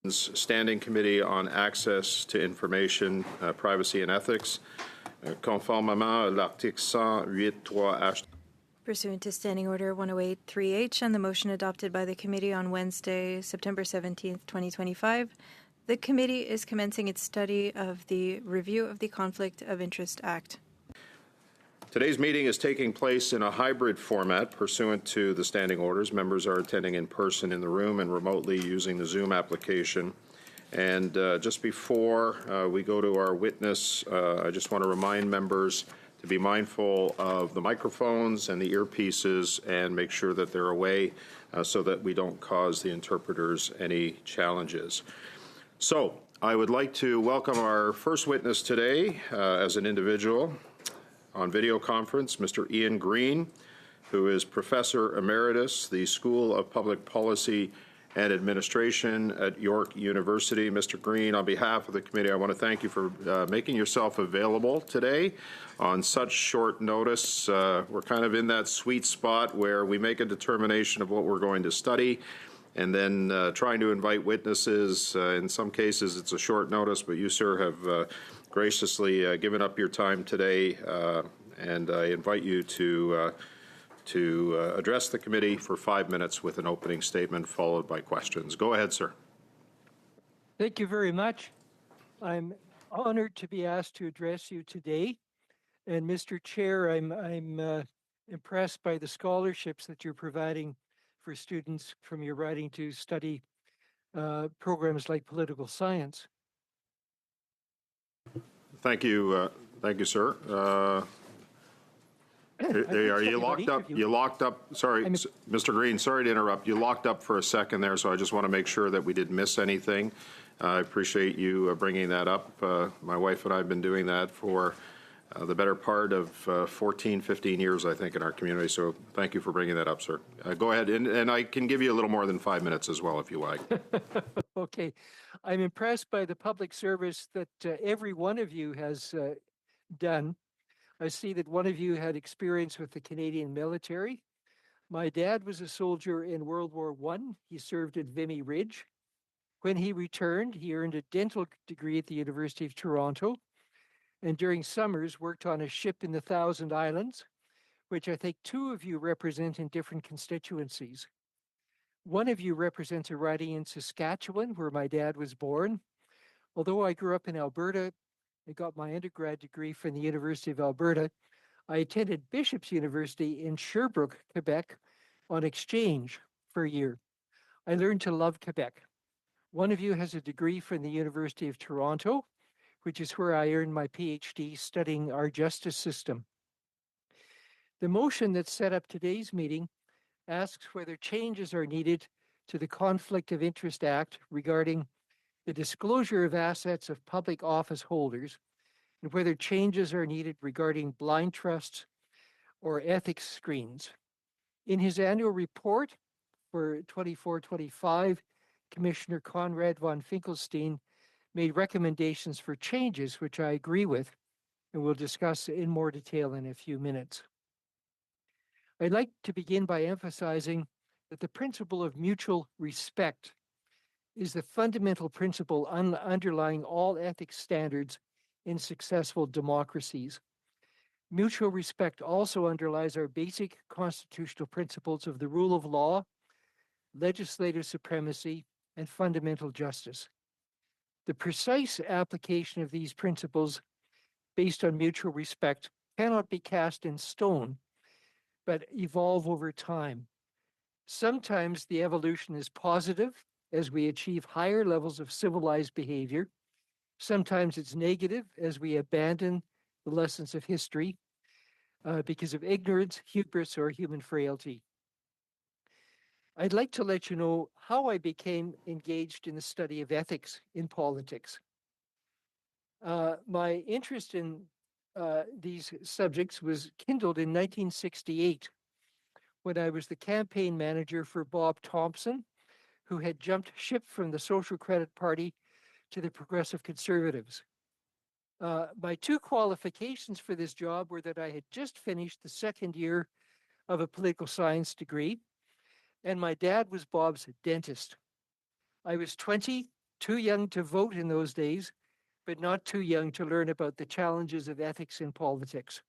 Standing Committee on Access to Information, Privacy and Ethics, conformément à l'article 108.3H. Pursuant to Standing Order 108.3H and the motion adopted by the committee on Wednesday, September 17th, 2025, the committee is commencing its study of the Review of the Conflict of Interest Act. Today's meeting is taking place in a hybrid format pursuant to the standing orders. Members are attending in person in the room and remotely using the Zoom application. And just before we go to our witness, I just want to remind members to be mindful of the microphones and the earpieces and make sure that they're away so that we don't cause the interpreters any challenges. So I would like to welcome our first witness today as an individual on video conference, Mr. Ian Green, who is Professor Emeritus, the School of Public Policy and Administration at York University. Mr. Green, on behalf of the committee, I want to thank you for making yourself available today on such short notice. We're kind of in that sweet spot where we make a determination of what we're going to study and then trying to invite witnesses. In some cases, it's a short notice, but you, sir, have graciously given up your time today, and I invite you to address the committee for 5 minutes with an opening statement followed by questions. Go ahead, sir. Thank you very much. I'm honored to be asked to address you today. And Mr. Chair, I'm impressed by the scholarships that you're providing for students from your writing to study programs like political science. Thank you, sir. There you are. You locked up. You locked up. Sorry, Mr. Green. Sorry to interrupt. You locked up for a second there, so I just want to make sure that we didn't miss anything. I appreciate you bringing that up. My wife and I have been doing that for the better part of 14, 15 years, I think, in our community. So thank you for bringing that up, sir. Go ahead, and I can give you a little more than 5 minutes as well, if you like. Okay. I'm impressed by the public service that every one of you has done. I see that one of you had experience with the Canadian military. My dad was a soldier in World War I. He served at Vimy Ridge. When he returned, he earned a dental degree at the University of Toronto, and during summers worked on a ship in the Thousand Islands, which I think two of you represent in different constituencies. One of you represents a riding in Saskatchewan, where my dad was born. Although I grew up in Alberta, I got my undergrad degree from the University of Alberta. I attended Bishop's University in Sherbrooke, Quebec, on exchange for a year. I learned to love Quebec. One of you has a degree from the University of Toronto, which is where I earned my PhD studying our justice system. The motion that set up today's meeting asks whether changes are needed to the Conflict of Interest Act regarding the disclosure of assets of public office holders, and whether changes are needed regarding blind trusts or ethics screens. In his annual report for 24-25, Commissioner Conrad von Finkelstein made recommendations for changes, which I agree with, and we'll discuss in more detail in a few minutes. I'd like to begin by emphasizing that the principle of mutual respect is the fundamental principle underlying all ethics standards in successful democracies. Mutual respect also underlies our basic constitutional principles of the rule of law, legislative supremacy, and fundamental justice. The precise application of these principles based on mutual respect cannot be cast in stone, but evolve over time. Sometimes the evolution is positive as we achieve higher levels of civilized behavior. Sometimes it's negative as we abandon the lessons of history because of ignorance, hubris, or human frailty. I'd like to let you know how I became engaged in the study of ethics in politics. My interest in these subjects was kindled in 1968 when I was the campaign manager for Bob Thompson, who had jumped ship from the Social Credit Party to the Progressive Conservatives. My two qualifications for this job were that I had just finished the second year of a political science degree, and my dad was Bob's dentist. I was 20, too young to vote in those days, but not too young to learn about the challenges of ethics in politics.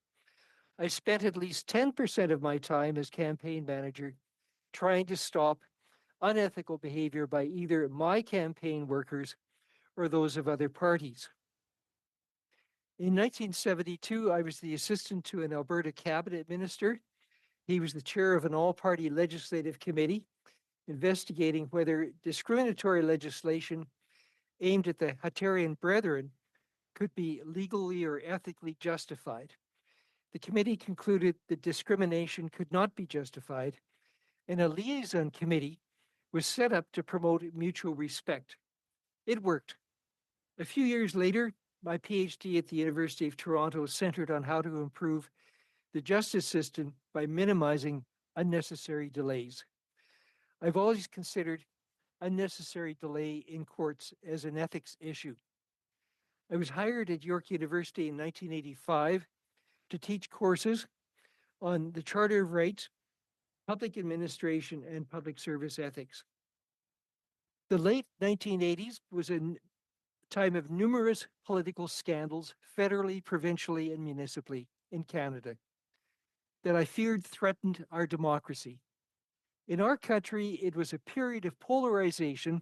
I spent at least 10% of my time as campaign manager trying to stop unethical behavior by either my campaign workers or those of other parties. In 1972, I was the assistant to an Alberta cabinet minister. He was the chair of an all-party legislative committee investigating whether discriminatory legislation aimed at the Hutterian Brethren could be legally or ethically justified. The committee concluded that discrimination could not be justified, and a liaison committee was set up to promote mutual respect. It worked. A few years later, my PhD at the University of Toronto centered on how to improve the justice system by minimizing unnecessary delays. I've always considered unnecessary delay in courts as an ethics issue. I was hired at York University in 1985 to teach courses on the Charter of Rights, public administration, and public service ethics. The late 1980s was a time of numerous political scandals, federally, provincially, and municipally in Canada, that I feared threatened our democracy. In our country, it was a period of polarization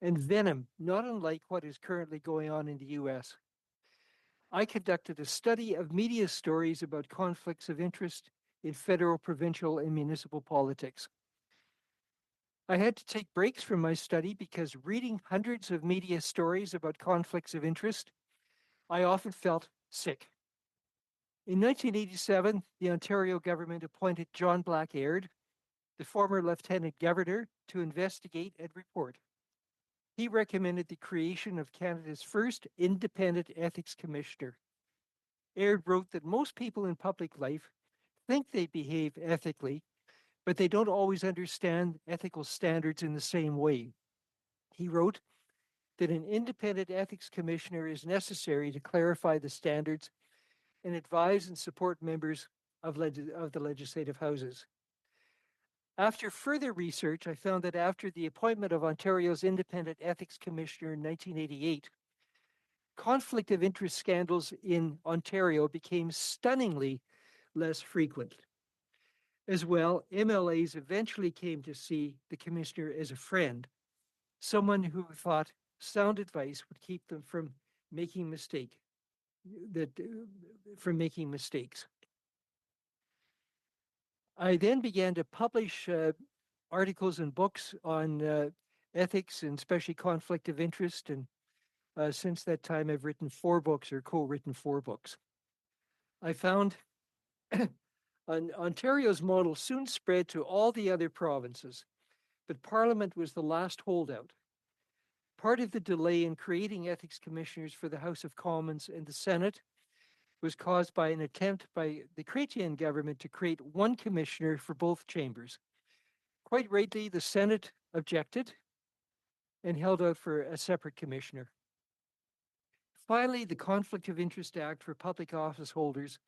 and venom, not unlike what is currently going on in the US. I conducted a study of media stories about conflicts of interest in federal, provincial, and municipal politics. I had to take breaks from my study because reading hundreds of media stories about conflicts of interest, I often felt sick. In 1987, the Ontario government appointed John Black-Aird, the former lieutenant governor, to investigate and report. He recommended the creation of Canada's first independent ethics commissioner. Aird wrote that most people in public life think they behave ethically, but they don't always understand ethical standards in the same way. He wrote that an independent ethics commissioner is necessary to clarify the standards and advise and support members of the legislative houses. After further research, I found that after the appointment of Ontario's Independent Ethics Commissioner in 1988, conflict of interest scandals in Ontario became stunningly less frequent. As well, MLAs eventually came to see the commissioner as a friend, someone who thought sound advice would keep them from making mistakes. I then began to publish articles and books on ethics and especially conflict of interest. And since that time, I've written 4 books or co-written 4 books. I found Ontario's model soon spread to all the other provinces, but Parliament was the last holdout. Part of the delay in creating ethics commissioners for the House of Commons and the Senate was caused by an attempt by the Chrétien government to create one commissioner for both chambers. Quite rightly, the Senate objected and held out for a separate commissioner. Finally, the Conflict of Interest Act for public office holders,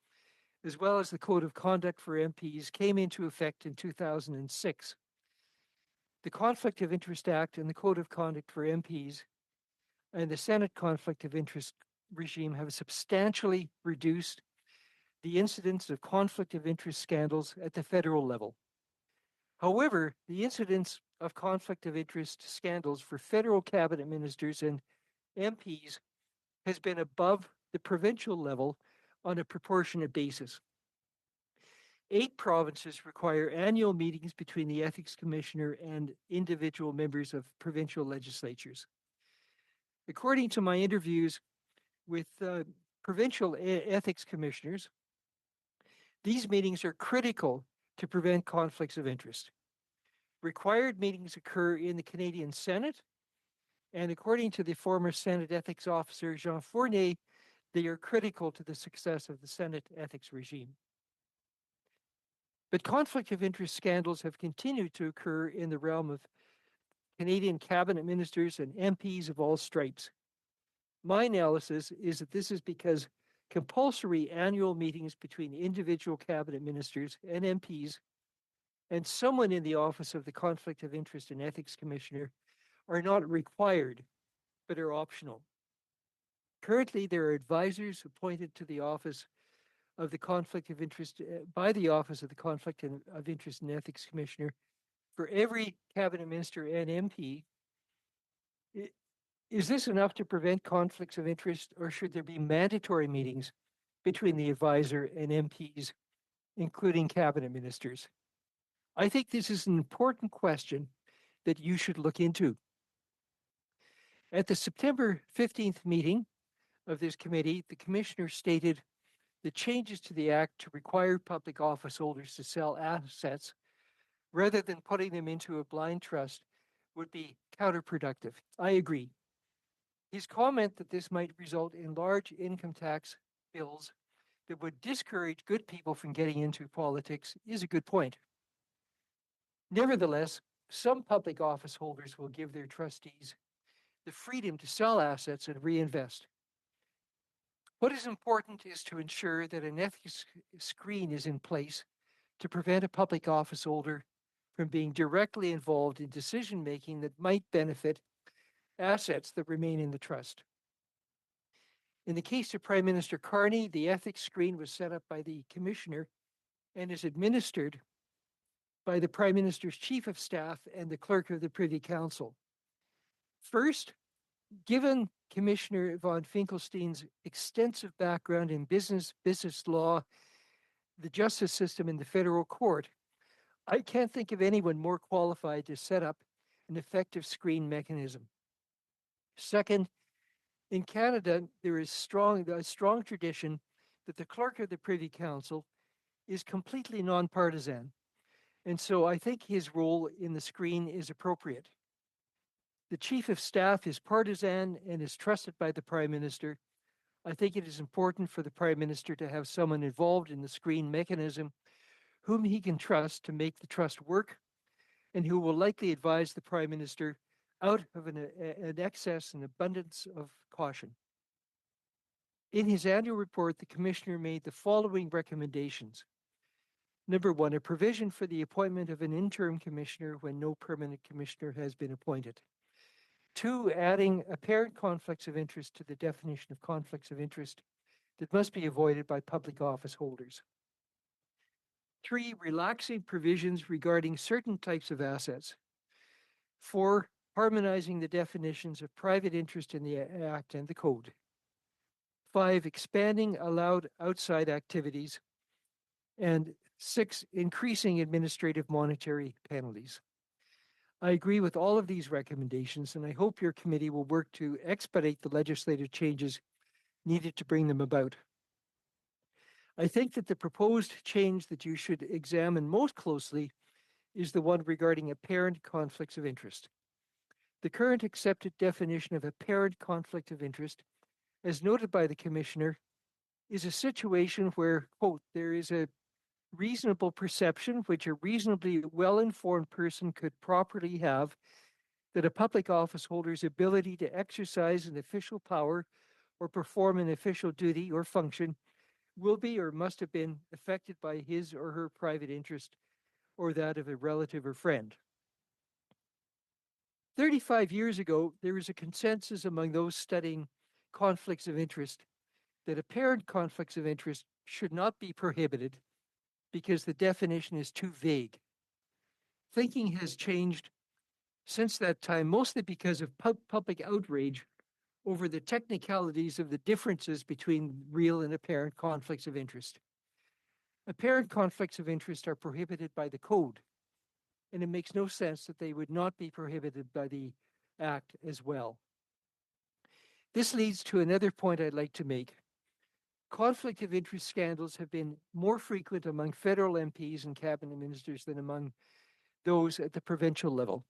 as well as the Code of Conduct for MPs, came into effect in 2006. The Conflict of Interest Act and the Code of Conduct for MPs and the Senate Conflict of Interest regime have substantially reduced the incidence of conflict of interest scandals at the federal level. However, the incidence of conflict of interest scandals for federal cabinet ministers and MPs has been above the provincial level on a proportionate basis. 8 provinces require annual meetings between the ethics commissioner and individual members of provincial legislatures. According to my interviews with provincial ethics commissioners, these meetings are critical to prevent conflicts of interest. Required meetings occur in the Canadian Senate, and according to the former Senate ethics officer, Jean Fournier, they are critical to the success of the Senate ethics regime. But conflict of interest scandals have continued to occur in the realm of Canadian cabinet ministers and MPs of all stripes. My analysis is that this is because compulsory annual meetings between individual cabinet ministers and MPs and someone in the office of the Conflict of Interest and Ethics Commissioner are not required, but are optional. Currently, there are advisors appointed to the office of the Conflict of Interest by the Office of the Conflict of Interest and Ethics Commissioner for every cabinet minister and MP. Is this enough to prevent conflicts of interest, or should there be mandatory meetings between the advisor and MPs, including cabinet ministers? I think this is an important question that you should look into. At the September 15th meeting of this committee, the commissioner stated the changes to the Act to require public office holders to sell assets rather than putting them into a blind trust would be counterproductive. I agree. His comment that this might result in large income tax bills that would discourage good people from getting into politics is a good point. Nevertheless, some public office holders will give their trustees the freedom to sell assets and reinvest. What is important is to ensure that an ethics screen is in place to prevent a public office holder from being directly involved in decision making that might benefit assets that remain in the trust. In the case of Prime Minister Carney, the ethics screen was set up by the commissioner and is administered by the Prime Minister's Chief of Staff and the Clerk of the Privy Council. First, given Commissioner von Finkelstein's extensive background in business law, the justice system, and the federal court, I can't think of anyone more qualified to set up an effective screen mechanism. Second, in Canada, there is a strong tradition that the Clerk of the Privy Council is completely nonpartisan, and so I think his role in the screen is appropriate. The Chief of Staff is partisan and is trusted by the Prime Minister. I think it is important for the Prime Minister to have someone involved in the screen mechanism whom he can trust to make the trust work and who will likely advise the Prime Minister out of an excess and abundance of caution. In his annual report, the Commissioner made the following recommendations. Number one, a provision for the appointment of an interim commissioner when no permanent commissioner has been appointed. Two, adding apparent conflicts of interest to the definition of conflicts of interest that must be avoided by public office holders. Three, relaxing provisions regarding certain types of assets. Four, harmonizing the definitions of private interest in the Act and the Code. Five, expanding allowed outside activities. And six, increasing administrative monetary penalties. I agree with all of these recommendations, and I hope your committee will work to expedite the legislative changes needed to bring them about. I think that the proposed change that you should examine most closely is the one regarding apparent conflicts of interest. The current accepted definition of apparent conflict of interest, as noted by the Commissioner, is a situation where, quote, there is a reasonable perception which a reasonably well-informed person could properly have that a public office holder's ability to exercise an official power or perform an official duty or function will be or must have been affected by his or her private interest or that of a relative or friend. 35 years ago, there was a consensus among those studying conflicts of interest that apparent conflicts of interest should not be prohibited because the definition is too vague. Thinking has changed since that time, mostly because of public outrage over the technicalities of the differences between real and apparent conflicts of interest. Apparent conflicts of interest are prohibited by the Code, and it makes no sense that they would not be prohibited by the Act as well. This leads to another point I'd like to make. Conflict of interest scandals have been more frequent among federal MPs and cabinet ministers than among those at the provincial level.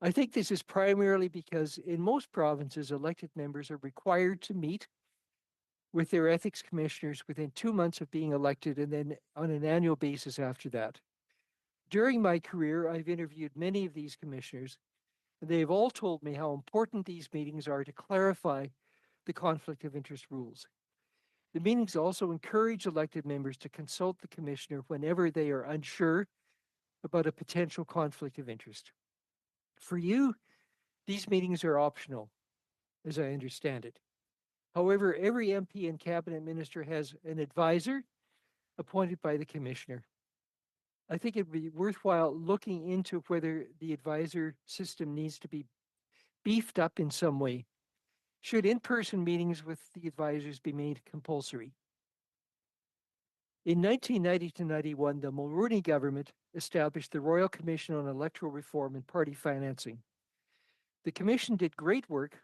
I think this is primarily because in most provinces, elected members are required to meet with their ethics commissioners within 2 months of being elected and then on an annual basis after that. During my career, I've interviewed many of these commissioners, and they've all told me how important these meetings are to clarify the conflict of interest rules. The meetings also encourage elected members to consult the commissioner whenever they are unsure about a potential conflict of interest. For you, these meetings are optional, as I understand it. However, every MP and cabinet minister has an advisor appointed by the commissioner. I think it would be worthwhile looking into whether the advisor system needs to be beefed up in some way. Should in-person meetings with the advisors be made compulsory? In 1990 to 91, the Mulroney government established the Royal Commission on Electoral Reform and Party Financing. The commission did great work,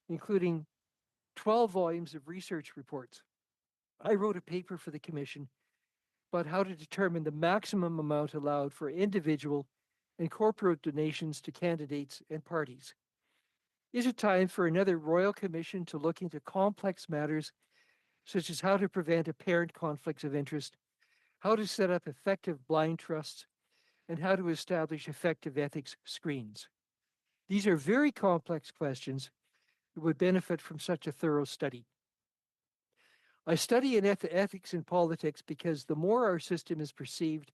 including 12 volumes of research reports. I wrote a paper for the commission about how to determine the maximum amount allowed for individual and corporate donations to candidates and parties. Is it time for another Royal Commission to look into complex matters such as how to prevent apparent conflicts of interest, how to set up effective blind trusts, and how to establish effective ethics screens? These are very complex questions that would benefit from such a thorough study. I study ethics in politics because the more our system is perceived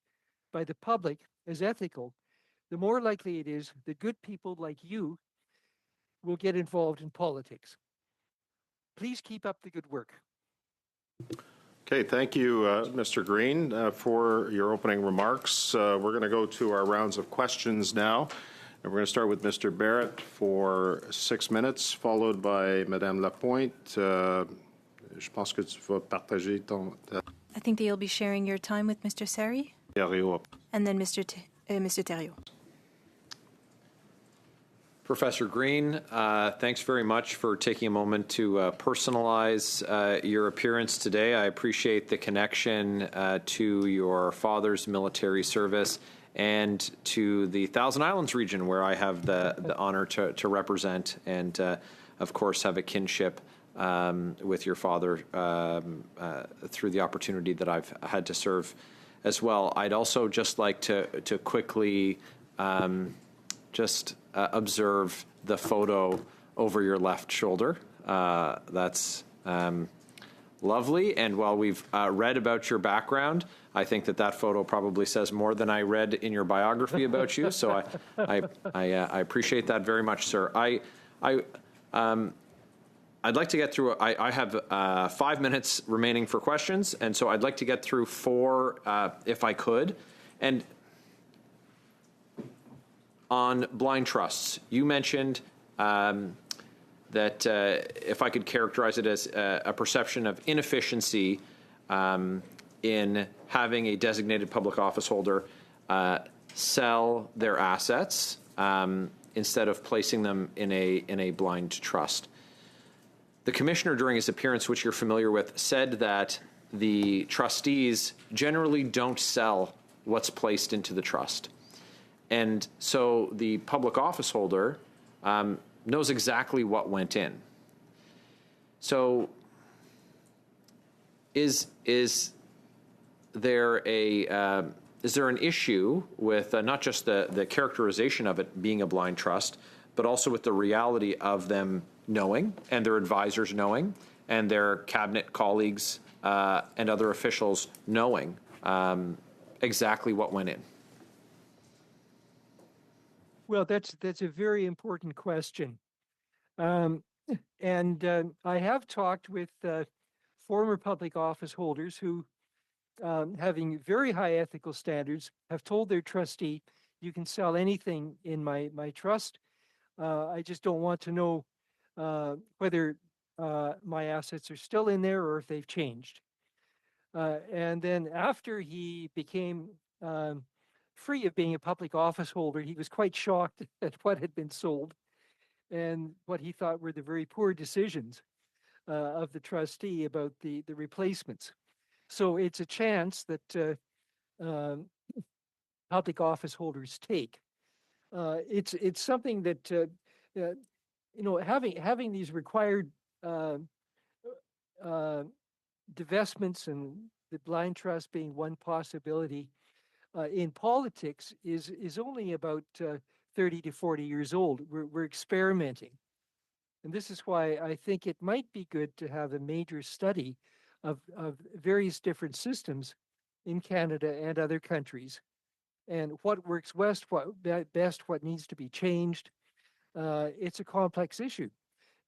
by the public as ethical, the more likely it is that good people like you will get involved in politics. Please keep up the good work. Okay, thank you, Mr. Green, for your opening remarks. We're going to go to our rounds of questions now. And we're going to start with Mr. Barrett for 6 minutes, followed by Madame Lapointe. Je pense que tu vas partager ton... I think that you'll be sharing your time with Mr. Seri and then Mr. Thériault. Professor Green, thanks very much for taking a moment to personalize your appearance today. I appreciate the connection to your father's military service and to the Thousand Islands region, where I have the honor to represent and, of course, have a kinship with your father through the opportunity that I've had to serve as well. I'd also just like to quickly observe the photo over your left shoulder. That's lovely. And while we've read about your background, I think that photo probably says more than I read in your biography about you. So I appreciate that very much, sir. I'd like to get through, I have 5 minutes remaining for questions, and so I'd like to get through 4 if I could. And on blind trusts, you mentioned that if I could characterize it as a perception of inefficiency in having a designated public office holder sell their assets instead of placing them in a blind trust. The commissioner, during his appearance, which you're familiar with, said that the trustees generally don't sell what's placed into the trust. And so the public office holder knows exactly what went in. So is there an issue with not just the characterization of it being a blind trust, but also with the reality of them knowing, and their advisors knowing, and their cabinet colleagues and other officials knowing exactly what went in? Well, that's a very important question. And I have talked with former public office holders who, having very high ethical standards, have told their trustee, you can sell anything in my trust. I just don't want to know whether my assets are still in there or if they've changed. And then after he became free of being a public office holder, he was quite shocked at what had been sold and what he thought were the very poor decisions of the trustee about the replacements. So it's a chance that public office holders take. It's something that having these required divestments and the blind trust being one possibility in politics is only about 30 to 40 years old. We're experimenting. And this is why I think it might be good to have a major study of various different systems in Canada and other countries, and what works best, what needs to be changed. It's a complex issue,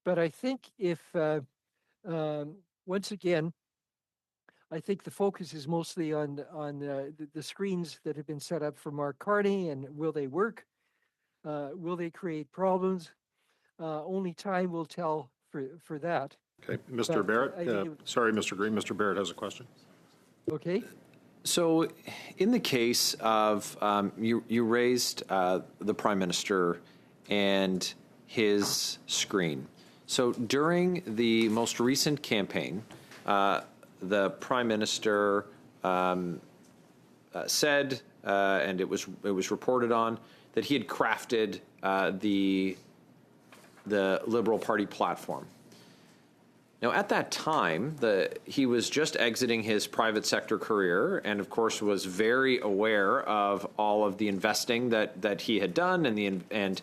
but I think if once again, I think the focus is mostly on the screens that have been set up for Mark Carney, and will they work? Will they create problems? Only time will tell for that. Okay, Mr. Barrett, sorry, Mr. Green, Mr. Barrett has a question. Okay. So, in the case of you raised the Prime Minister and his screen. So during the most recent campaign, the Prime Minister said, and it was reported on, that he had crafted the Liberal Party platform. Now, at that time, he was just exiting his private sector career, and of course was very aware of all of the investing that he had done and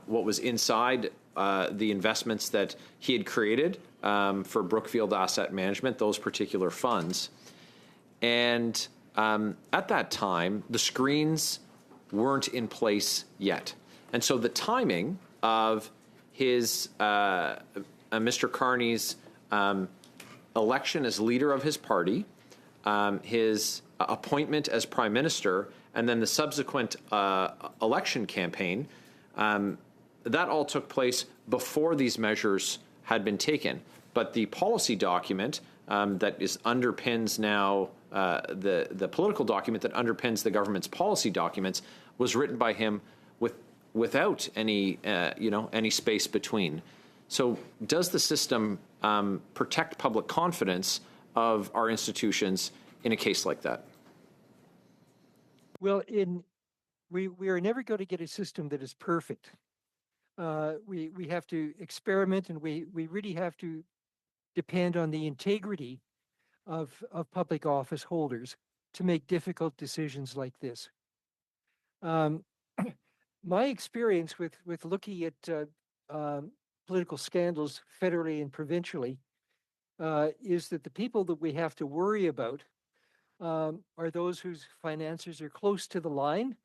what was inside the investments that he had created for Brookfield Asset Management, those particular funds. And at that time, the screens weren't in place yet, and so the timing of his Mr. Carney's election as leader of his party, his appointment as Prime Minister, and then the subsequent election campaign, that all took place before these measures had been taken. But the policy document that underpins now the political document that underpins the government's policy documents was written by him without any any space between. So does the system protect public confidence of our institutions in a case like that? Well, we are never going to get a system that is perfect. We have to experiment, and we really have to depend on the integrity of public office holders to make difficult decisions like this. My experience with looking at political scandals federally and provincially is that the people that we have to worry about are those whose finances are close to the line,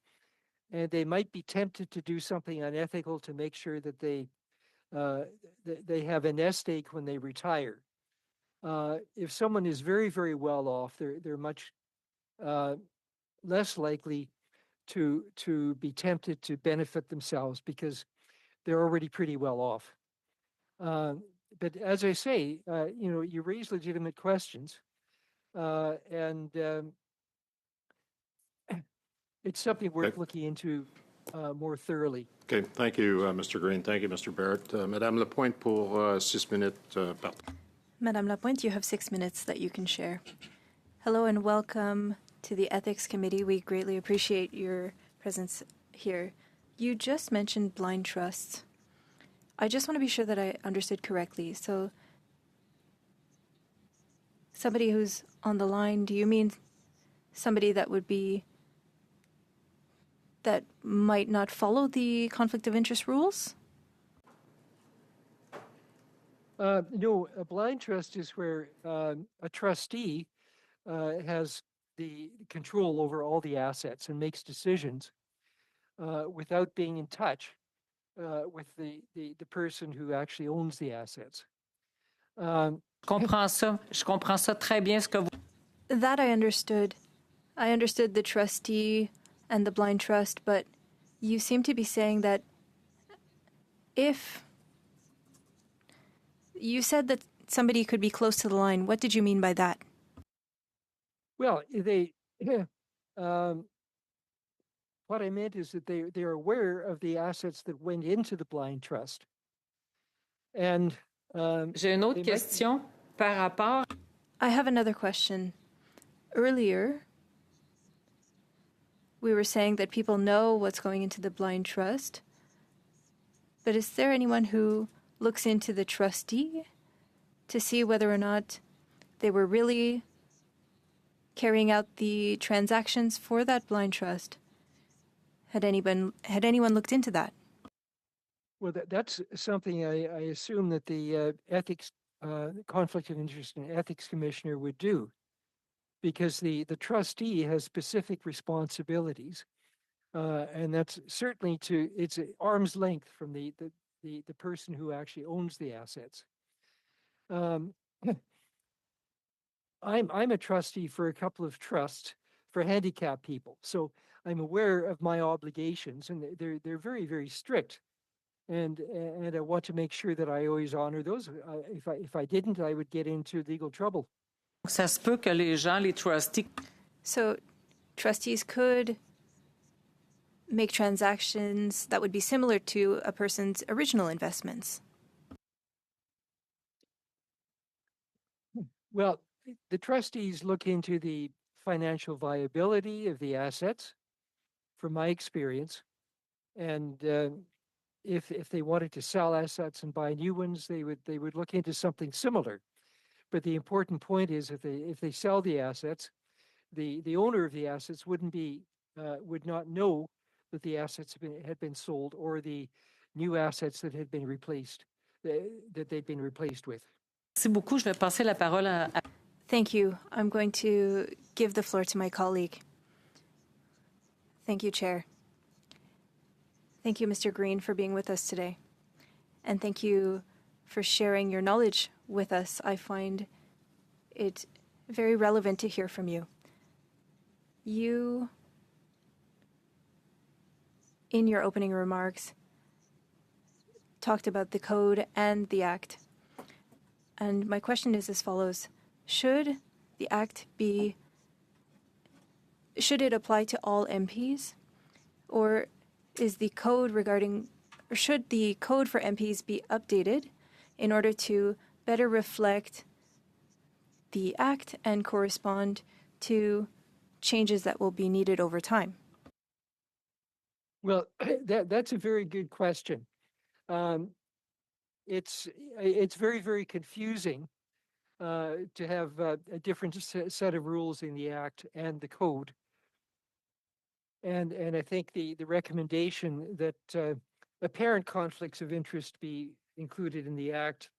and they might be tempted to do something unethical to make sure that they have a nest egg when they retire. If someone is very, very well off, they're much less likely to be tempted to benefit themselves because they're already pretty well off. But as I say, you raise legitimate questions, and it's something worth looking into more thoroughly. Okay, thank you, Mr. Green. Thank you, Mr. Barrett. Madame Lapointe pour 6 minutes. Madame Lapointe, you have 6 minutes that you can share. Hello and welcome to the Ethics Committee. We greatly appreciate your presence here. You just mentioned blind trusts. I just want to be sure that I understood correctly. So somebody who's on the line, do you mean somebody that might not follow the conflict of interest rules? No, a blind trust is where a trustee has the control over all the assets and makes decisions without being in touch with the person who actually owns the assets. Je comprends ça très bien ce que vous... That I understood. I understood the trustee and the blind trust, but you seem to be saying that if you said that somebody could be close to the line, what did you mean by that? Well, what I meant is that they're aware of the assets that went into the blind trust. And J'ai une autre question par rapport... I have another question. Earlier, we were saying that people know what's going into the blind trust, but is there anyone who looks into the trustee to see whether or not they were really carrying out the transactions for that blind trust? Had anyone looked into that? Well, that's something I assume that the ethics, conflict of interest and ethics commissioner would do, because the trustee has specific responsibilities, and that's certainly it's at arm's length from the person who actually owns the assets. Um, I'm a trustee for a couple of trusts for handicapped people, so I'm aware of my obligations, and they're very, very strict. And I want to make sure that I always honor those. If I didn't, I would get into legal trouble. Ça se peut que les trustees, So trustees could make transactions that would be similar to a person's original investments. Well, the trustees look into the financial viability of the assets, from my experience, and if they wanted to sell assets and buy new ones, they would look into something similar. But the important point is, if they sell the assets, the owner of the assets would not know that the assets had been sold, or the new assets that had been replaced, that they'd been replaced with. merci beaucoup. Je vais passer la parole à Thank you. I'm going to give the floor to my colleague. Thank you, Chair. Thank you, Mr. Green, for being with us today. And thank you for sharing your knowledge with us. I find it very relevant to hear from you. You, in your opening remarks, talked about the code and the act. And my question is as follows. Should the act should it apply to all MPs? Or is the code or should the code for MPs be updated in order to better reflect the act and correspond to changes that will be needed over time? Well, that's a very good question. It's very, very confusing to have a different set of rules in the Act and the Code. And I think the recommendation that apparent conflicts of interest be included in the Act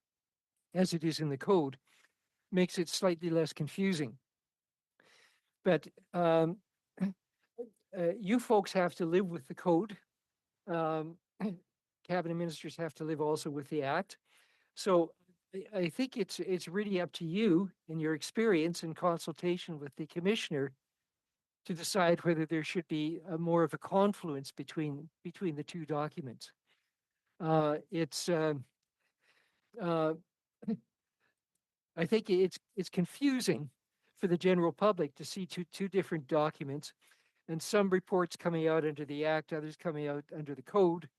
as it is in the Code makes it slightly less confusing. But you folks have to live with the Code. Cabinet ministers have to live also with the Act. So I think it's really up to you, in your experience in consultation with the commissioner, to decide whether there should be more of a confluence between the two documents. I think it's confusing for the general public to see two different documents, and some reports coming out under the Act, others coming out under the Code,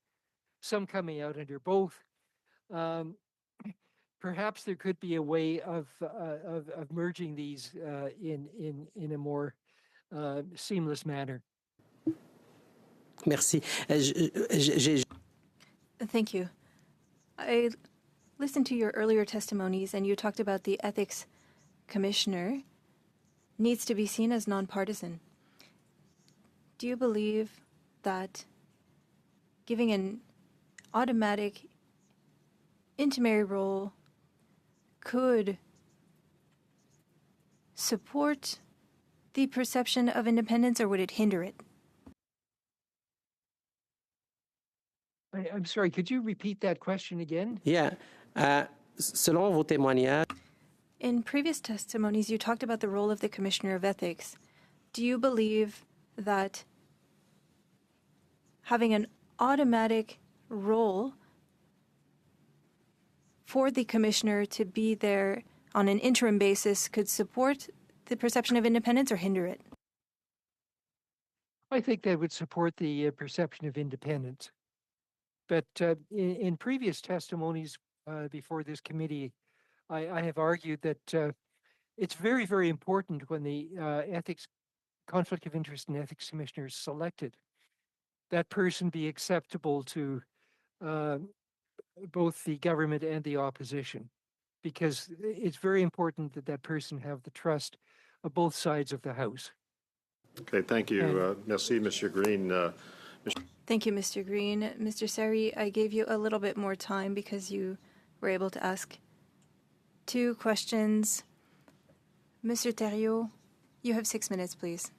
some coming out under both. Perhaps there could be a way of merging these in a more seamless manner. Merci. Thank you. I listened to your earlier testimonies, and you talked about the ethics commissioner needs to be seen as nonpartisan. Do you believe that giving an automatic intimary role could support the perception of independence, or would it hinder it? I'm sorry, could you repeat that question again? Yeah. Selon vos témoignages, In previous testimonies, you talked about the role of the Commissioner of Ethics. Do you believe that having an automatic role for the Commissioner to be there on an interim basis could support the perception of independence or hinder it? I think that would support the perception of independence. But in previous testimonies before this committee, I have argued that it's very, very important when the conflict of interest and ethics commissioner is selected, that person be acceptable to both the government and the opposition, because it's very important that that person have the trust of both sides of the House. Okay, thank you. Merci, Mr. Green. Thank you, Mr. Green. Mr. Sari, I gave you a little bit more time because you were able to ask 2 questions. Mr. Thériault, you have 6 minutes, please.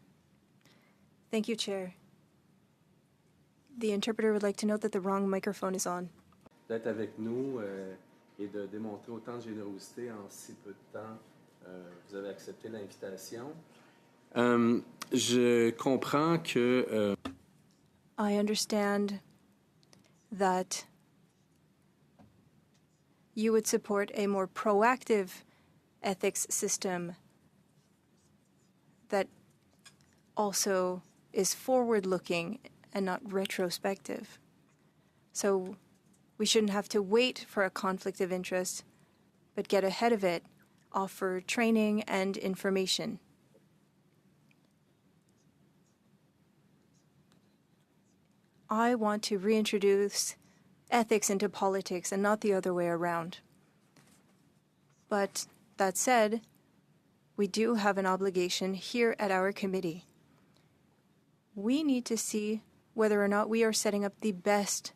Thank you, Chair. The interpreter would like to note that the wrong microphone is on. D'être avec nous et de démontrer autant de générosité en si peu de temps. Vous avez accepté l'invitation. Je comprends que... I understand that you would support a more proactive ethics system that also is forward-looking and not retrospective. So we shouldn't have to wait for a conflict of interest, but get ahead of it, offer training and information. I want to reintroduce ethics into politics and not the other way around. But that said, we do have an obligation here at our committee. We need to see whether or not we are setting up the best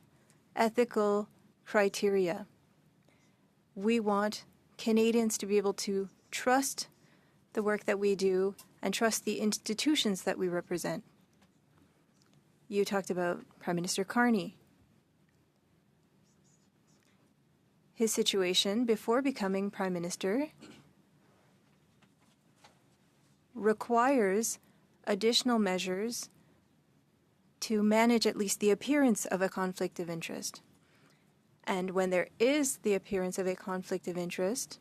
ethical criteria. We want Canadians to be able to trust the work that we do and trust the institutions that we represent. You talked about Prime Minister Carney. His situation before becoming Prime Minister requires additional measures to manage at least the appearance of a conflict of interest. And when there is the appearance of a conflict of interest,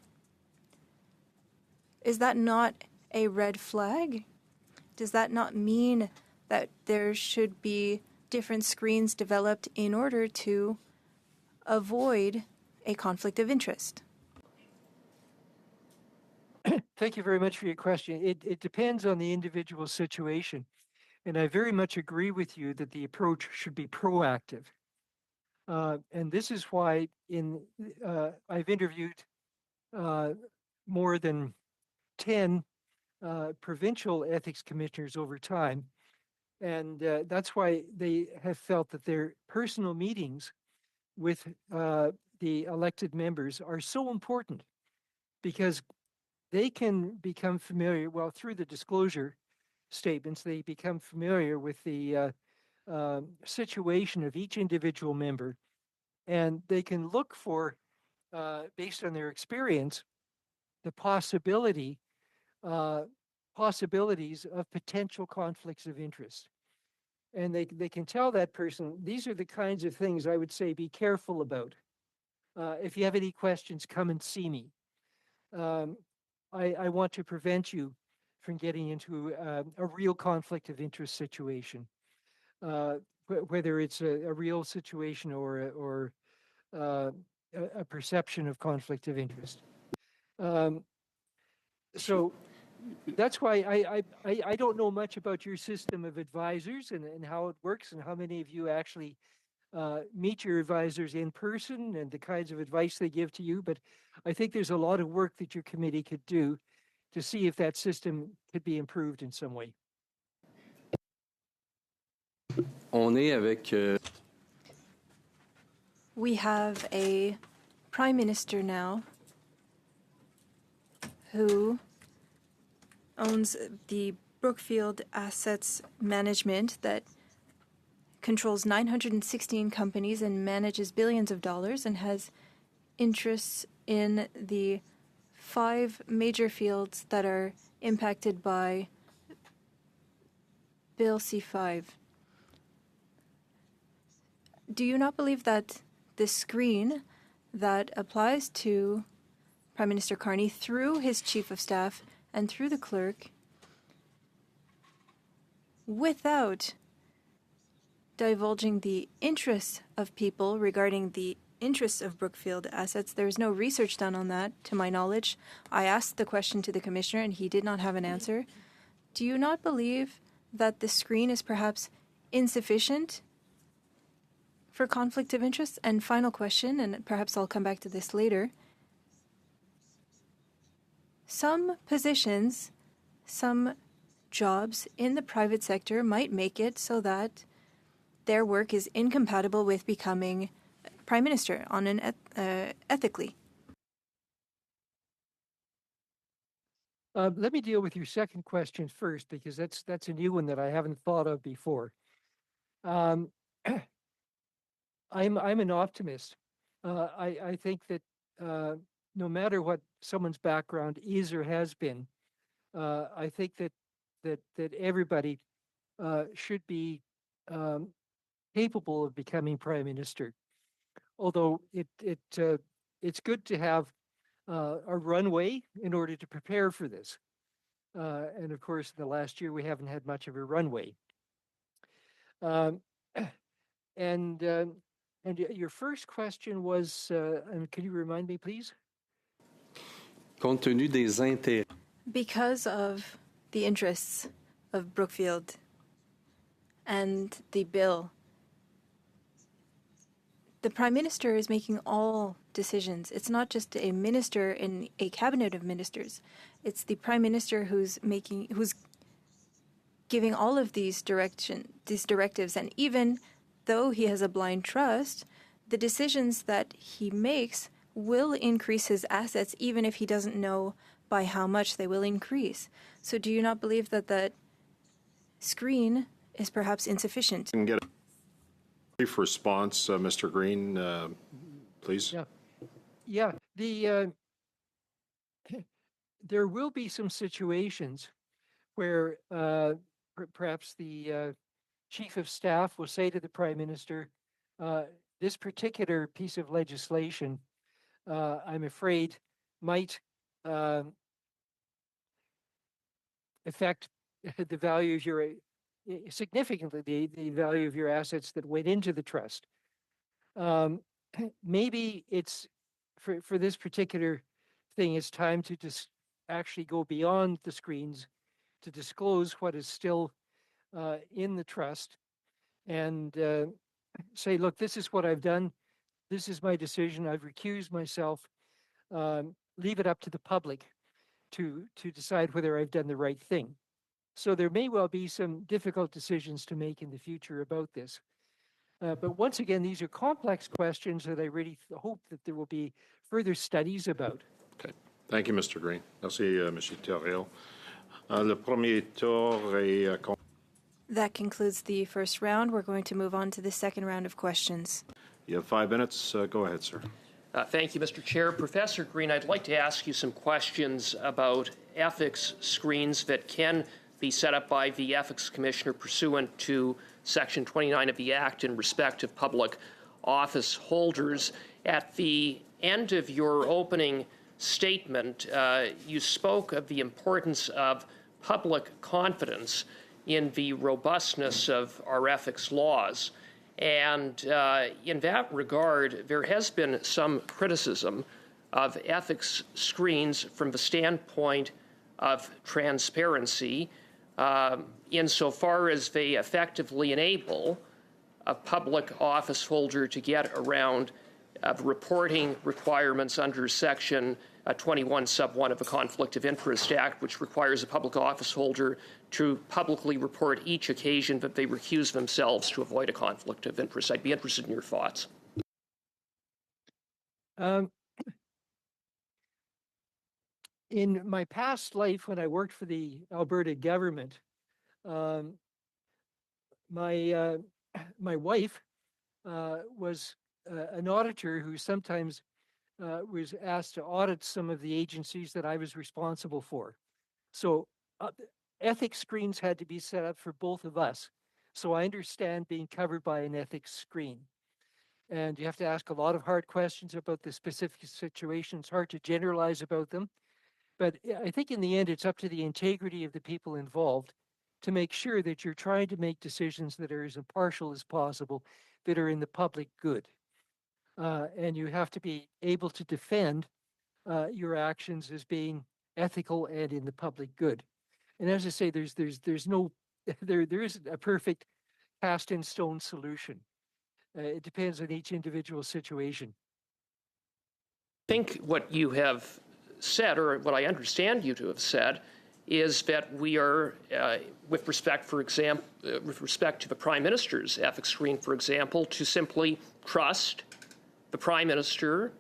is that not a red flag? Does that not mean that there should be different screens developed in order to avoid a conflict of interest? Thank you very much for your question. It depends on the individual situation. And I very much agree with you that the approach should be proactive. And this is why I've interviewed more than 10 provincial ethics commissioners over time. And that's why they have felt that their personal meetings with the elected members are so important, because they can become familiar, well, through the disclosure statements, they become familiar with the situation of each individual member, and they can look for, based on their experience, the possibilities of potential conflicts of interest. And they can tell that person, these are the kinds of things I would say be careful about. If you have any questions, come and see me. I want to prevent you from getting into a real conflict of interest situation, whether it's a real situation or a perception of conflict of interest. So that's why I don't know much about your system of advisors and how it works and how many of you actually meet your advisors in person and the kinds of advice they give to you. But I think there's a lot of work that your committee could do to see if that system could be improved in some way. We have a Prime Minister now who owns the Brookfield Assets Management that controls 916 companies and manages billions of dollars and has interests in the 5 major fields that are impacted by Bill C-5. Do you not believe that the screen that applies to Prime Minister Carney through his Chief of Staff and through the clerk, without divulging the interests of people regarding the interests of Brookfield Assets, there is no research done on that, to my knowledge. I asked the question to the Commissioner and he did not have an answer. Do you not believe that the screen is perhaps insufficient for conflict of interest? And final question, and perhaps I'll come back to this later. Some positions, some jobs in the private sector might make it so that their work is incompatible with becoming prime minister on an ethically. Let me deal with your second question first, because that's a new one that I haven't thought of before. I'm an optimist. I think that no matter what someone's background is or has been, I think that everybody should be capable of becoming prime minister. Although it's good to have a runway in order to prepare for this. And of course, in the last year, we haven't had much of a runway. And your first question was, can you remind me, please? Compte tenu des intérêts. Because of the interests of Brookfield and the bill, the Prime Minister is making all decisions. It's not just a minister in a cabinet of ministers. It's the Prime Minister who's giving all of these directives. And even though he has a blind trust, the decisions that he makes will increase his assets, even if he doesn't know by how much they will increase. So do you not believe that that screen is perhaps insufficient? Can get a brief response, Mr. Green, please. Yeah. There will be some situations where perhaps the chief of staff will say to the prime minister, this particular piece of legislation, I'm afraid, might affect the value of your, significantly, the value of your assets that went into the trust. Maybe it's, for this particular thing, it's time to just actually go beyond the screens to disclose what is still in the trust and say, look, this is what I've done. This is my decision. I've recused myself. Leave it up to the public to decide whether I've done the right thing. So there may well be some difficult decisions to make in the future about this. But once again, these are complex questions that I really hope that there will be further studies about. Okay. Thank you, Mr. Green. Merci, Monsieur Thériault. Le premier tour est... That concludes the first round. We're going to move on to the second round of questions. You have 5 minutes. Go ahead, sir. Thank you, Mr. Chair. Professor Green, I'd like to ask you some questions about ethics screens that can be set up by the Ethics Commissioner pursuant to Section 29 of the Act in respect of public office holders. At the end of your opening statement, you spoke of the importance of public confidence in the robustness of our ethics laws. And in that regard, there has been some criticism of ethics screens from the standpoint of transparency, insofar as they effectively enable a public office holder to get around reporting requirements under Section 21 sub 1 of the Conflict of Interest Act, which requires a public office holder to publicly report each occasion that they recuse themselves to avoid a conflict of interest. I'd be interested in your thoughts. In my past life, when I worked for the Alberta government, my wife was an auditor who sometimes was asked to audit some of the agencies that I was responsible for. So ethics screens had to be set up for both of us. So I understand being covered by an ethics screen. And you have to ask a lot of hard questions about the specific situation. It's hard to generalize about them. But I think in the end, it's up to the integrity of the people involved to make sure that you're trying to make decisions that are as impartial as possible, that are in the public good. And you have to be able to defend your actions as being ethical and in the public good. And as I say, there isn't a perfect cast in stone solution. It depends on each individual situation. I think what you have said, or what I understand you to have said, is that we are, with respect, for example, with respect to the Prime Minister's ethics screen, for example, to simply trust the Prime Minister,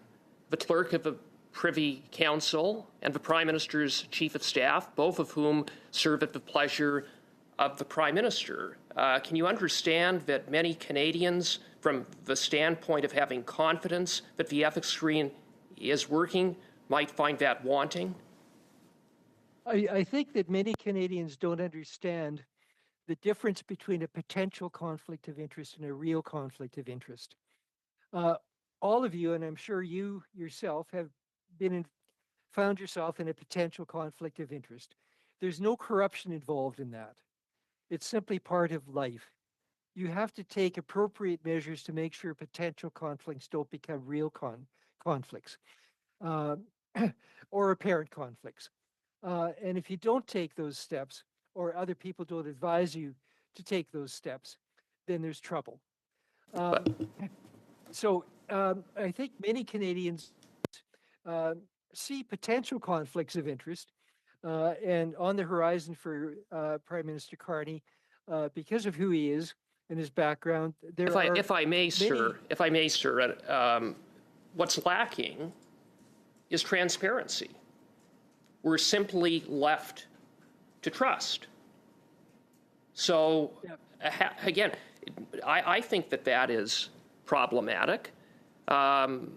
the clerk of the Privy Council, and the Prime Minister's Chief of Staff, both of whom serve at the pleasure of the Prime Minister. Can you understand that many Canadians, from the standpoint of having confidence that the ethics screen is working, might find that wanting? I think that many Canadians don't understand the difference between a potential conflict of interest and a real conflict of interest. All of you, and I'm sure you yourself, have found yourself in a potential conflict of interest. There's no corruption involved in that. It's simply part of life. You have to take appropriate measures to make sure potential conflicts don't become real conflicts or apparent conflicts. And if you don't take those steps, or other people don't advise you to take those steps, then there's trouble. So I think many Canadians see potential conflicts of interest and on the horizon for Prime Minister Carney, because of who he is and his background. If I may, sir, what's lacking is transparency. We're simply left to trust. So, again, I think that is problematic. And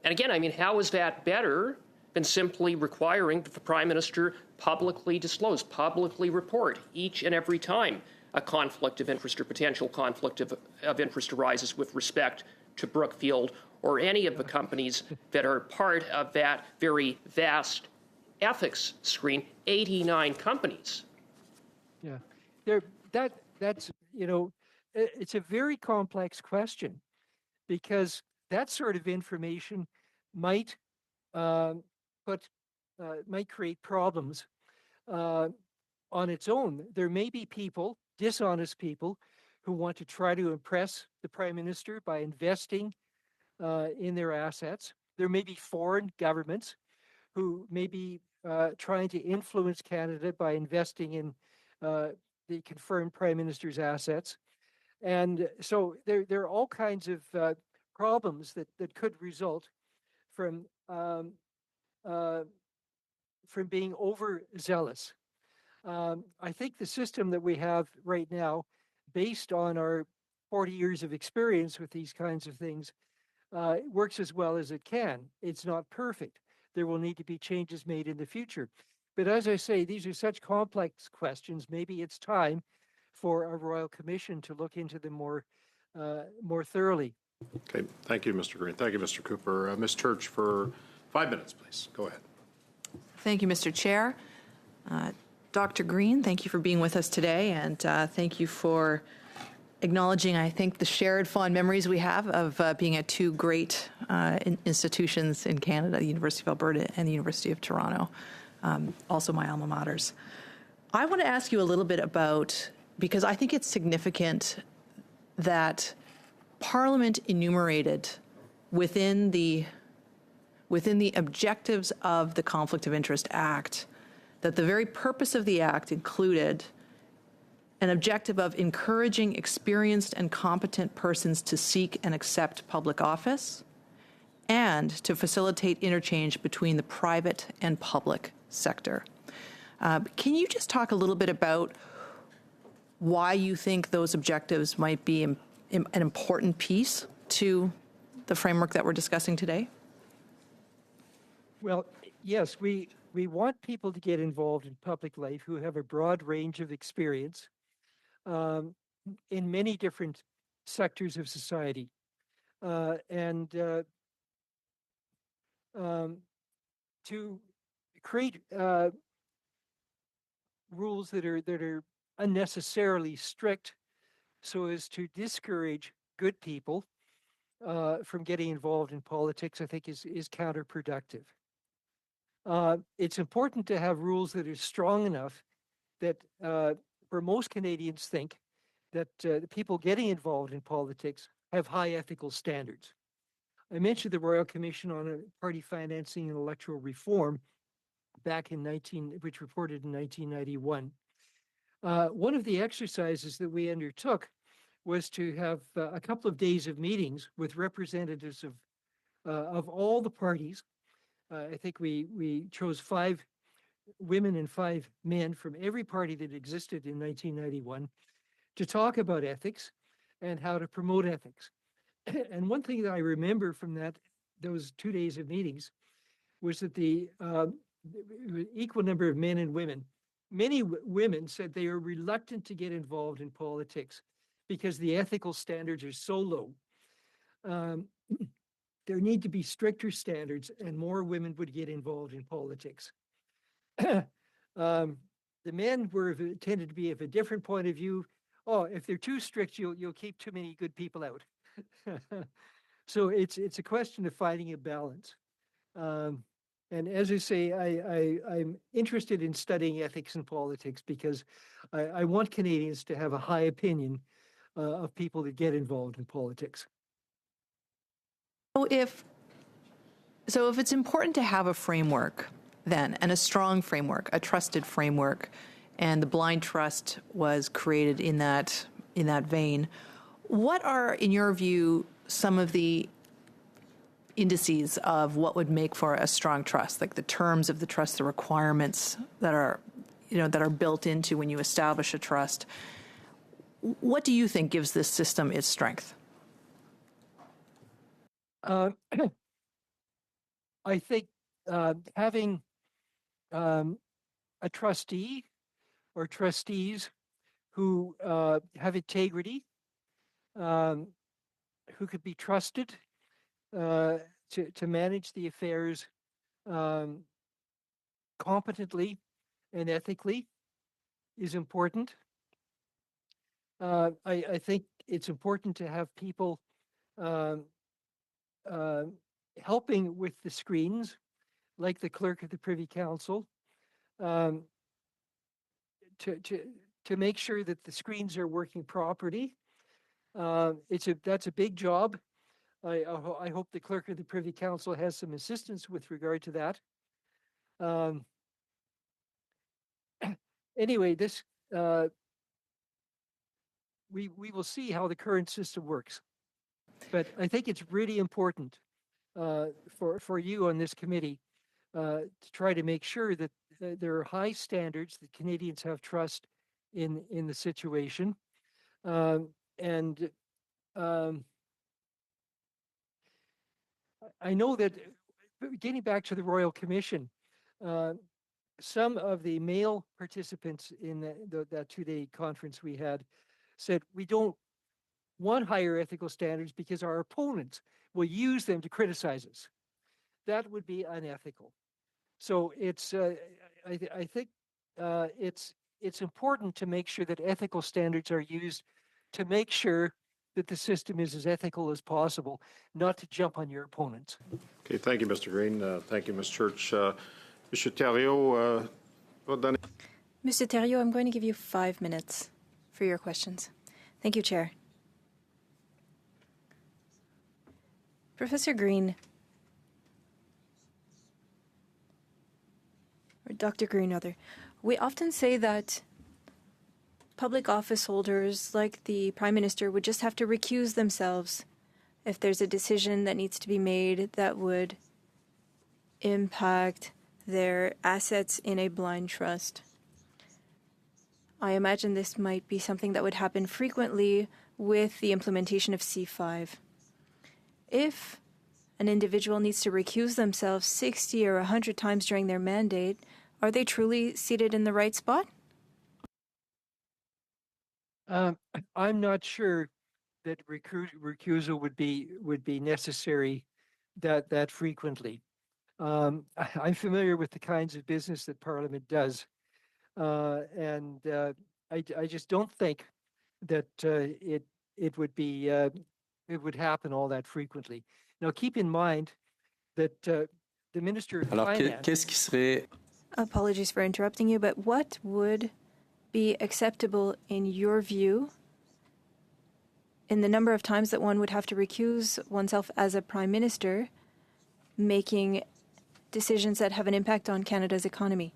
again, I mean, how is that better than simply requiring that the Prime Minister publicly disclose, publicly report each and every time a conflict of interest or potential conflict of interest arises with respect to Brookfield or any of the companies that are part of that very vast ethics screen, 89 companies. Yeah, that's, you know, it's a very complex question because that sort of information might might create problems on its own. There may be people, dishonest people, who want to try to impress the Prime Minister by investing in their assets. There may be foreign governments who may be trying to influence Canada by investing in the confirmed Prime Minister's assets. And so there are all kinds of problems that could result from being overzealous. I think the system that we have right now, based on our 40 years of experience with these kinds of things, works as well as it can. It's not perfect. There will need to be changes made in the future. But as I say, these are such complex questions. Maybe it's time for a Royal Commission to look into them more thoroughly. Okay, thank you, Mr. Green. Thank you, Mr. Cooper. Ms. Church, for 5 minutes, please. Go ahead. Thank you, Mr. Chair. Dr. Green, thank you for being with us today, and thank you for acknowledging, I think, the shared fond memories we have of being at two great institutions in Canada, the University of Alberta and the University of Toronto, also my alma maters. I want to ask you a little bit about, because I think it's significant that Parliament enumerated within the objectives of the Conflict of Interest Act that the very purpose of the Act included an objective of encouraging experienced and competent persons to seek and accept public office and to facilitate interchange between the private and public sector. Can you just talk a little bit about why you think those objectives might be an important piece to the framework that we're discussing today? Well, yes, we want people to get involved in public life who have a broad range of experience in many different sectors of society. And to create rules that are unnecessarily strict so as to discourage good people from getting involved in politics, I think is counterproductive. It's important to have rules that are strong enough that where most Canadians think that the people getting involved in politics have high ethical standards. I mentioned the Royal Commission on Party Financing and Electoral Reform. which reported in 1991. One of the exercises that we undertook was to have a couple of days of meetings with representatives of all the parties. I think we chose 5 women and 5 men from every party that existed in 1991 to talk about ethics and how to promote ethics. And one thing that I remember from those 2 days of meetings was that the equal number of men and women, many women said they are reluctant to get involved in politics because the ethical standards are so low. There need to be stricter standards and more women would get involved in politics. The men tended to be of a different point of view. Oh, if they're too strict, you'll keep too many good people out. So it's a question of finding a balance. And as I say, I'm interested in studying ethics and politics because I want Canadians to have a high opinion of people that get involved in politics. So if it's important to have a framework then, and a strong framework, a trusted framework, and the blind trust was created in that vein, what are, in your view, some of the indices of what would make for a strong trust, like the terms of the trust, the requirements that are built into when you establish a trust? What do you think gives this system its strength? I think having a trustee or trustees who have integrity, who could be trusted to manage the affairs competently and ethically is important. I think it's important to have people helping with the screens, like the clerk of the Privy Council, to make sure that the screens are working properly. That's a big job. I hope the clerk of the Privy Council has some assistance with regard to that. Anyway, we will see how the current system works. But I think it's really important for you on this committee to try to make sure that there are high standards, that Canadians have trust in the situation. I know that, getting back to the Royal Commission, some of the male participants in that 2-day conference we had said, we don't want higher ethical standards because our opponents will use them to criticize us. That would be unethical. So I think it's important to make sure that ethical standards are used to make sure that the system is as ethical as possible, not to jump on your opponents. Okay, thank you, Mr. Green. Thank you, Ms. Church. Mr. Thériault, Mr. Thériault, I'm going to give you 5 minutes for your questions. Thank you, Chair. Professor Green, or Dr. Green, rather, we often say that public office holders, like the Prime Minister, would just have to recuse themselves if there's a decision that needs to be made that would impact their assets in a blind trust. I imagine this might be something that would happen frequently with the implementation of C5. If an individual needs to recuse themselves 60 or 100 times during their mandate, are they truly seated in the right spot? I'm not sure that recusal would be necessary that frequently. I'm familiar with the kinds of business that Parliament does, and I just don't think that it would happen all that frequently. Now, keep in mind that the Minister of Finance. Apologies for interrupting you, but what would be acceptable in your view in the number of times that one would have to recuse oneself as a Prime Minister, making decisions that have an impact on Canada's economy.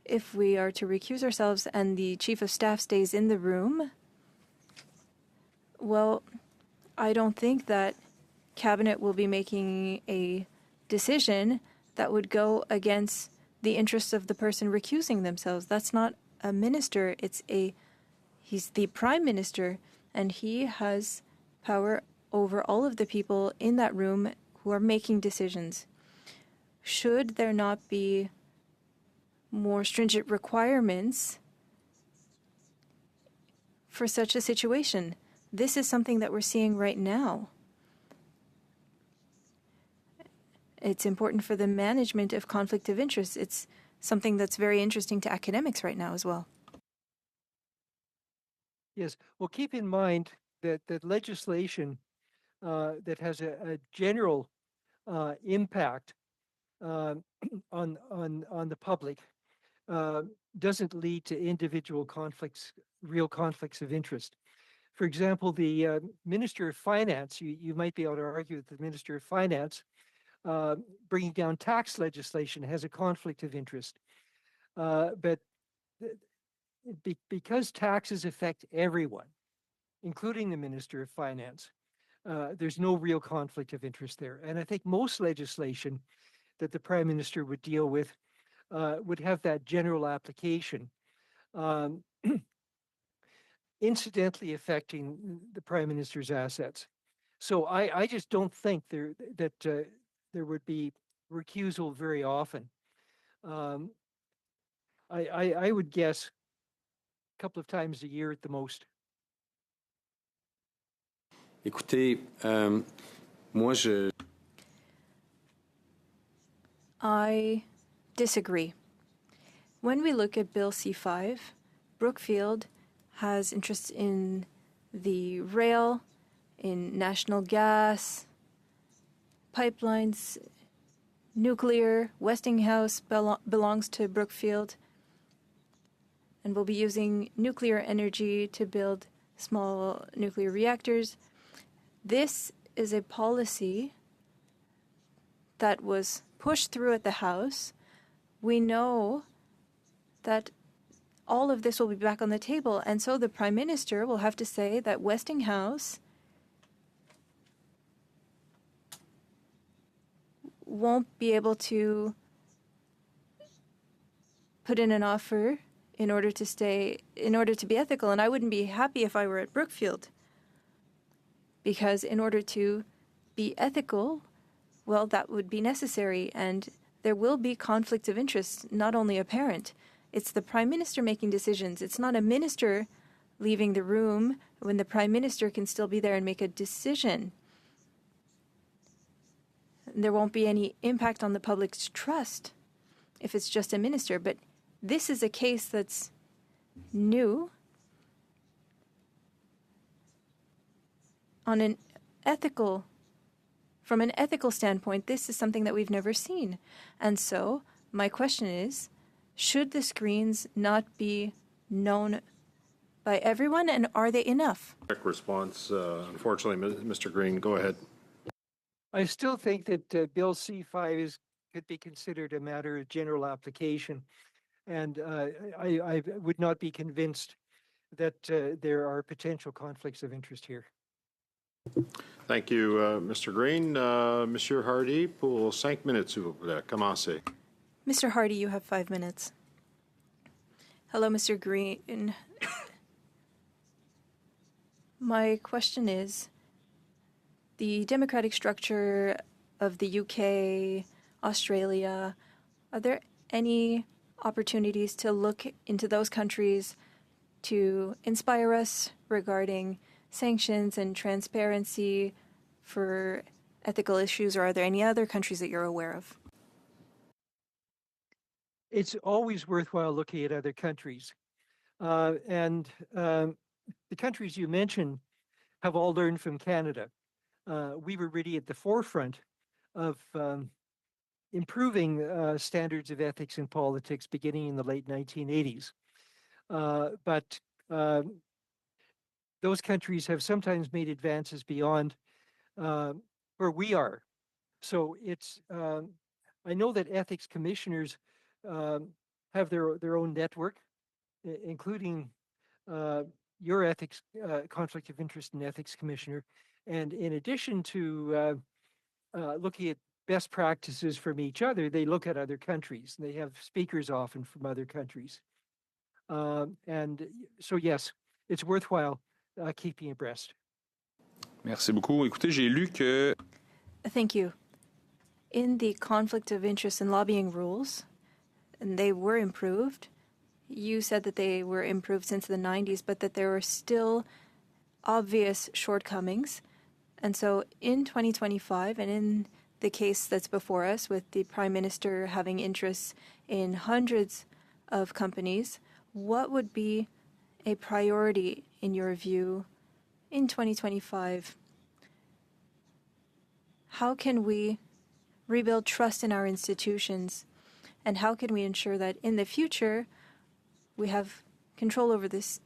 If we are to recuse ourselves and the Chief of Staff stays in the room, well, I don't think that Cabinet will be making a decision that would go against the interests of the person recusing themselves. That's not a minister. He's the Prime Minister, and he has power over all of the people in that room who are making decisions. Should there not be more stringent requirements for such a situation? This is something that we're seeing right now. It's important for the management of conflict of interest. It's something that's very interesting to academics right now as well. Yes. Well, keep in mind that legislation that has a general impact on the public doesn't lead to individual conflicts, real conflicts of interest. For example, the Minister of Finance, you might be able to argue that the Minister of Finance bringing down tax legislation has a conflict of interest. But because taxes affect everyone, including the Minister of Finance, there's no real conflict of interest there. And I think most legislation that the Prime Minister would deal with would have that general application, incidentally affecting the Prime Minister's assets. So I just don't think that there would be recusal very often. I would guess a couple of times a year at the most. Écoutez, moi, I disagree. When we look at Bill C5, Brookfield has interest in the rail, in national gas, pipelines, nuclear. Westinghouse belongs to Brookfield and will be using nuclear energy to build small nuclear reactors. This is a policy that was pushed through at the House. We know that all of this will be back on the table, and so the Prime Minister will have to say that Westinghouse won't be able to put in an offer in order to be ethical. And I wouldn't be happy if I were at Brookfield, because in order to be ethical, well, that would be necessary, and there will be conflict of interest, not only apparent. It's the Prime Minister making decisions. It's not a minister leaving the room when the Prime Minister can still be there and make a decision. There won't be any impact on the public's trust if it's just a minister. But this is a case that's new. From an ethical standpoint, this is something that we've never seen. And so my question is, should the screens not be known by everyone, and are they enough? Quick response. Unfortunately, Mr. Green, go ahead. I still think that Bill C5 could be considered a matter of general application, and I would not be convinced that there are potential conflicts of interest here. Thank you, Mr. Green. Monsieur Hardy, pour 5 minutes, s'il vous plaît. Commencez. Mr. Hardy, you have 5 minutes. Hello, Mr. Green. My question is, the democratic structure of the UK, Australia, are there any opportunities to look into those countries to inspire us regarding sanctions and transparency for ethical issues, or are there any other countries that you're aware of? It's always worthwhile looking at other countries. And the countries you mentioned have all learned from Canada. We were really at the forefront of improving standards of ethics in politics beginning in the late 1980s. But those countries have sometimes made advances beyond where we are. So I know that ethics commissioners have their own network, including your ethics conflict of interest and ethics commissioner. And in addition to looking at best practices from each other, they look at other countries. They have speakers often from other countries. And so, yes, it's worthwhile keeping abreast. Merci beaucoup. Écoutez, j'ai lu que Thank you. In the conflict of interest and lobbying rules, and they were improved. You said that they were improved since the 90s, but that there were still obvious shortcomings. And so in 2025, and in the case that's before us with the Prime Minister having interests in hundreds of companies, what would be a priority in your view in 2025? How can we rebuild trust in our institutions? And how can we ensure that in the future we have control over this,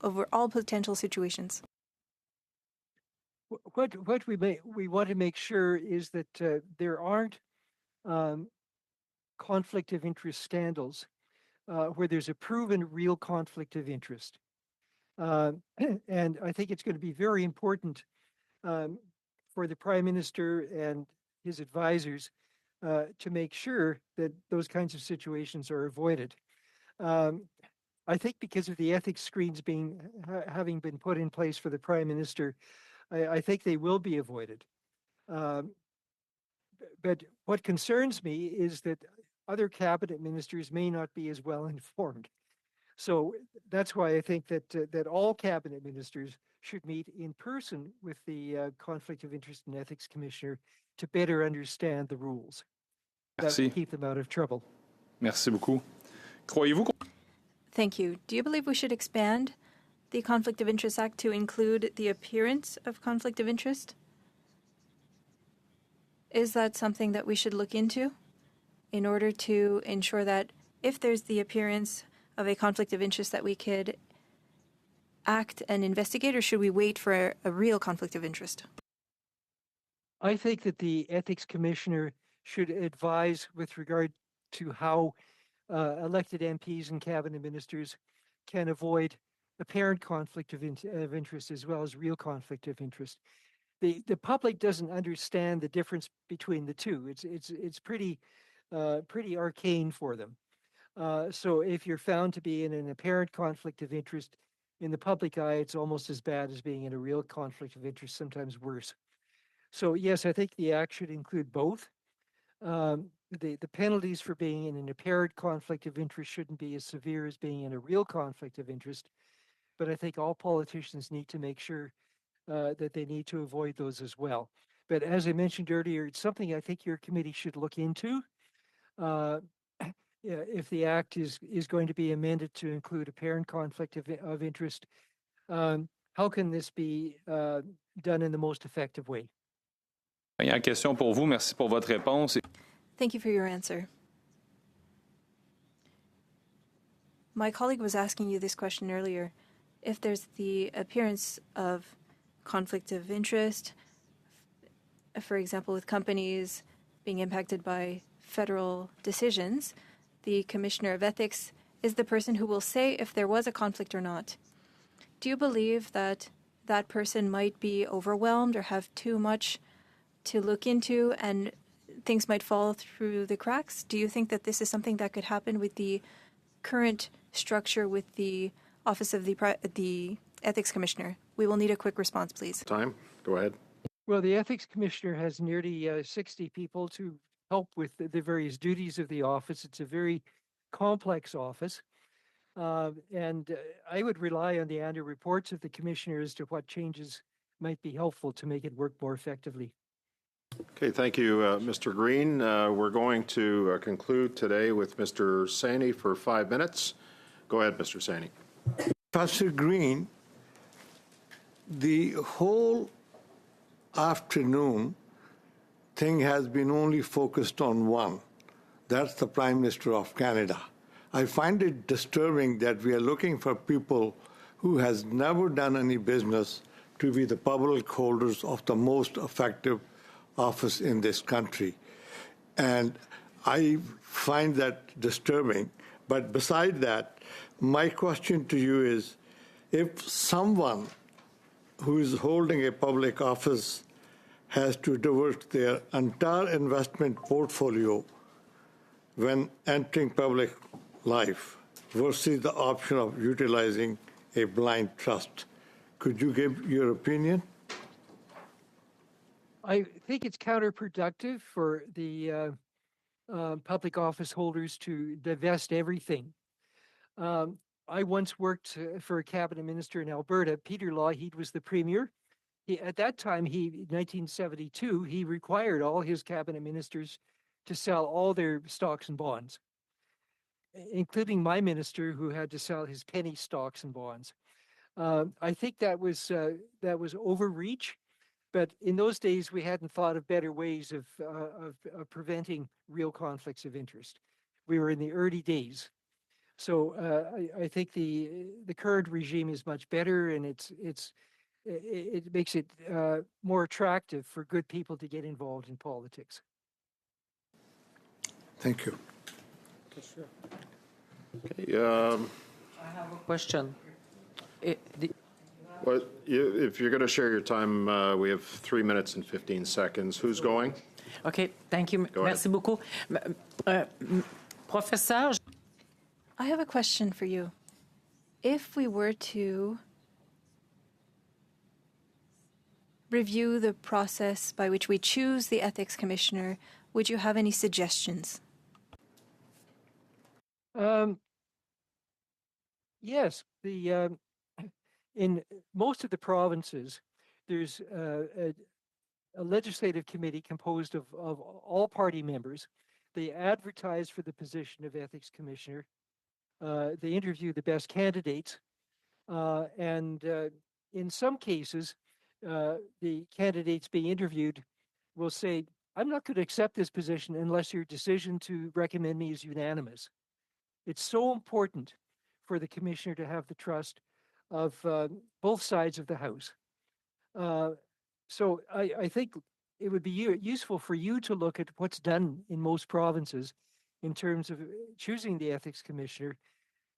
over all potential situations? What we want to make sure is that there aren't conflict of interest scandals where there's a proven real conflict of interest. And I think it's going to be very important for the Prime Minister and his advisors to make sure that those kinds of situations are avoided. I think because of the ethics screens having been put in place for the Prime Minister, I think they will be avoided. But what concerns me is that other cabinet ministers may not be as well informed. So that's why I think that all cabinet ministers should meet in person with the Conflict of Interest and Ethics Commissioner to better understand the rules. That will keep them out of trouble. Merci beaucoup. Croyez-vous Thank you. Do you believe we should expand the Conflict of Interest Act to include the appearance of conflict of interest? Is that something that we should look into in order to ensure that if there's the appearance of a conflict of interest that we could act and investigate, or should we wait for a real conflict of interest? I think that the ethics commissioner should advise with regard to how elected MPs and cabinet ministers can avoid apparent conflict of interest as well as real conflict of interest. The public doesn't understand the difference between the two. It's pretty arcane for them. So if you're found to be in an apparent conflict of interest in the public eye, it's almost as bad as being in a real conflict of interest, sometimes worse. So yes, I think the act should include both. The penalties for being in an apparent conflict of interest shouldn't be as severe as being in a real conflict of interest. But I think all politicians need to make sure that they need to avoid those as well. But as I mentioned earlier, it's something I think your committee should look into. If the act is going to be amended to include apparent conflict of interest, how can this be done in the most effective way? Dernière question pour vous. Merci pour votre réponse. Thank you for your answer. My colleague was asking you this question earlier. If there's the appearance of conflict of interest, for example, with companies being impacted by federal decisions, the Commissioner of Ethics is the person who will say if there was a conflict or not. Do you believe that that person might be overwhelmed or have too much to look into and things might fall through the cracks? Do you think that this is something that could happen with the current structure with the Office of the Ethics Commissioner? We will need a quick response, please. Time. Go ahead. Well, the Ethics Commissioner has nearly 60 people to help with the various duties of the office. It's a very complex office. And I would rely on the annual reports of the Commissioner as to what changes might be helpful to make it work more effectively. Okay, thank you, Mr. Green. We're going to conclude today with Mr. Saini for 5 minutes. Go ahead, Mr. Saini. Professor Green, the whole afternoon thing has been only focused on one. That's the Prime Minister of Canada. I find it disturbing that we are looking for people who has never done any business to be the public holders of the most effective office in this country. And I find that disturbing. But beside that, my question to you is, if someone who is holding a public office has to divert their entire investment portfolio when entering public life versus the option of utilizing a blind trust, could you give your opinion? I think it's counterproductive for the public office holders to divest everything. I once worked for a cabinet minister in Alberta, Peter Lougheed was the premier. At that time, in 1972, he required all his cabinet ministers to sell all their stocks and bonds, including my minister, who had to sell his penny stocks and bonds. I think that was overreach, but in those days we hadn't thought of better ways of preventing real conflicts of interest. We were in the early days, so I think the current regime is much better, and it makes it more attractive for good people to get involved in politics. Thank you. Okay, I have a question. well, if you're going to share your time, we have 3 minutes and 15 seconds. Who's going? OK, thank you. Merci beaucoup. Professeur, I have a question for you. If we were to review the process by which we choose the ethics commissioner, would you have any suggestions? Yes, in most of the provinces, there's a legislative committee composed of all party members. They advertise for the position of ethics commissioner. They interview the best candidates, and in some cases, the candidates being interviewed will say, "I'm not going to accept this position unless your decision to recommend me is unanimous." It's so important for the commissioner to have the trust of both sides of the House. So I think it would be useful for you to look at what's done in most provinces in terms of choosing the ethics commissioner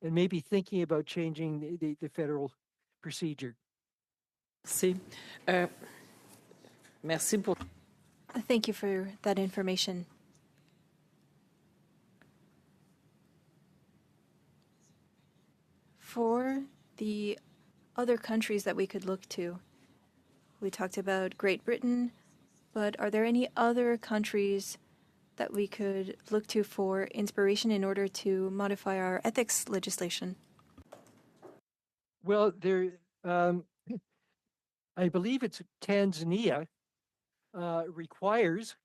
and maybe thinking about changing the federal procedure. merci. Merci pour. Thank you for that information. For the other countries that we could look to, we talked about Great Britain, but are there any other countries that we could look to for inspiration in order to modify our ethics legislation? Well, I believe it's Tanzania requires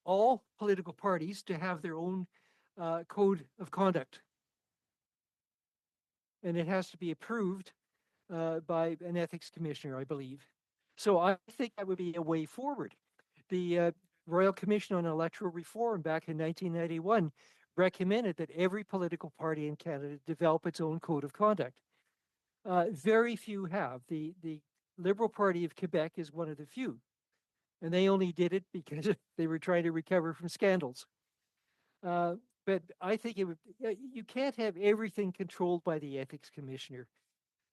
all political parties to have their own code of conduct. And it has to be approved by an ethics commissioner, I believe. So I think that would be a way forward. The Royal Commission on Electoral Reform back in 1991 recommended that every political party in Canada develop its own code of conduct. Very few have. The Liberal Party of Quebec is one of the few. And they only did it because they were trying to recover from scandals. But I think you can't have everything controlled by the ethics commissioner.